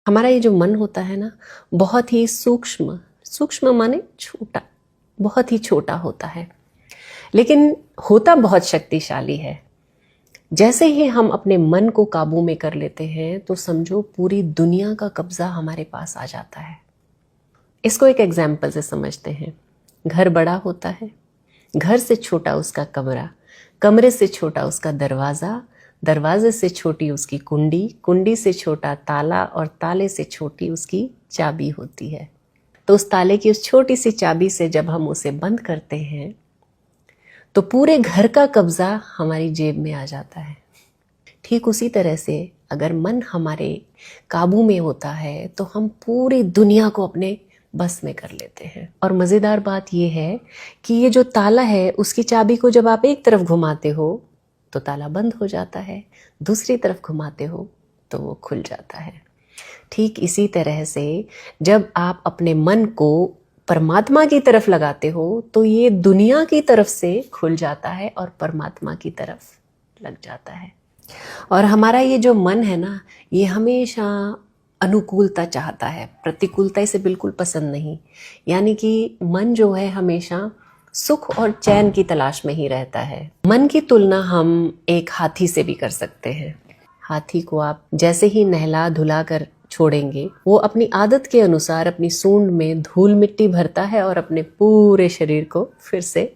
हमारा ये जो मन होता है ना, बहुत ही सूक्ष्म, सूक्ष्म माने छोटा, बहुत ही छोटा होता है, लेकिन होता बहुत शक्तिशाली है। जैसे ही हम अपने मन को काबू में कर लेते हैं तो समझो पूरी दुनिया का कब्जा हमारे पास आ जाता है। इसको एक एग्जाम्पल से समझते हैं। घर बड़ा होता है, घर से छोटा उसका कमरा, कमरे से छोटा उसका दरवाज़ा, दरवाजे से छोटी उसकी कुंडी, कुंडी से छोटा ताला और ताले से छोटी उसकी चाबी होती है। तो उस ताले की उस छोटी सी चाबी से जब हम उसे बंद करते हैं तो पूरे घर का कब्जा हमारी जेब में आ जाता है। ठीक उसी तरह से अगर मन हमारे काबू में होता है तो हम पूरी दुनिया को अपने बस में कर लेते हैं। और मज़ेदार बात यह है कि ये जो ताला है उसकी चाबी को जब आप एक तरफ घुमाते हो तो ताला बंद हो जाता है, दूसरी तरफ घुमाते हो तो वो खुल जाता है। ठीक इसी तरह से जब आप अपने मन को परमात्मा की तरफ लगाते हो तो ये दुनिया की तरफ से खुल जाता है और परमात्मा की तरफ लग जाता है। और हमारा ये जो मन है ना, ये हमेशा अनुकूलता चाहता है, प्रतिकूलता इसे बिल्कुल पसंद नहीं। यानी कि मन जो है हमेशा सुख और चैन की तलाश में ही रहता है। मन की तुलना हम एक हाथी से भी कर सकते हैं। हाथी को आप जैसे ही नहला धुला कर छोड़ेंगे, वो अपनी आदत के अनुसार अपनी सूंड में धूल मिट्टी भरता है और अपने पूरे शरीर को फिर से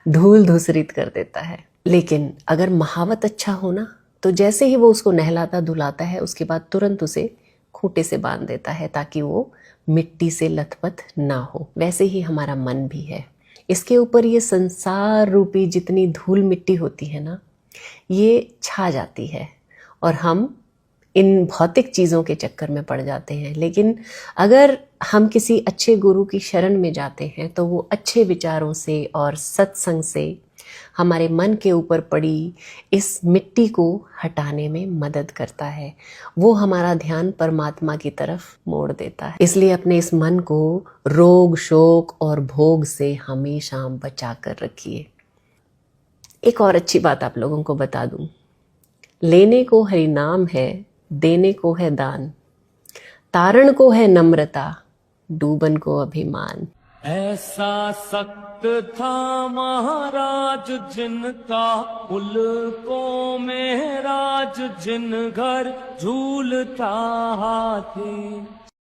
धूल धूसरित कर देता है। लेकिन अगर महावत अच्छा हो ना, तो जैसे ही वो उसको नहलाता धुलाता है उसके बाद तुरंत उसे खूंटे से बांध देता है ताकि वो मिट्टी से लथपथ ना हो। वैसे ही हमारा मन भी है। इसके ऊपर ये संसार रूपी जितनी धूल मिट्टी होती है ना, ये छा जाती है और हम इन भौतिक चीज़ों के चक्कर में पड़ जाते हैं। लेकिन अगर हम किसी अच्छे गुरु की शरण में जाते हैं तो वो अच्छे विचारों से और सत्संग से हमारे मन के ऊपर पड़ी इस मिट्टी को हटाने में मदद करता है। वो हमारा ध्यान परमात्मा की तरफ मोड़ देता है। इसलिए अपने इस मन को रोग, शोक और भोग से हमेशा बचा कर रखिए। एक और अच्छी बात आप लोगों को बता दूं, लेने को हरि नाम है, देने को है दान, तारण को है नम्रता, डूबन को अभिमान। ऐसा सख्त था महाराज जिनका, उल्कों में राज जिन घर झूलता हाथी।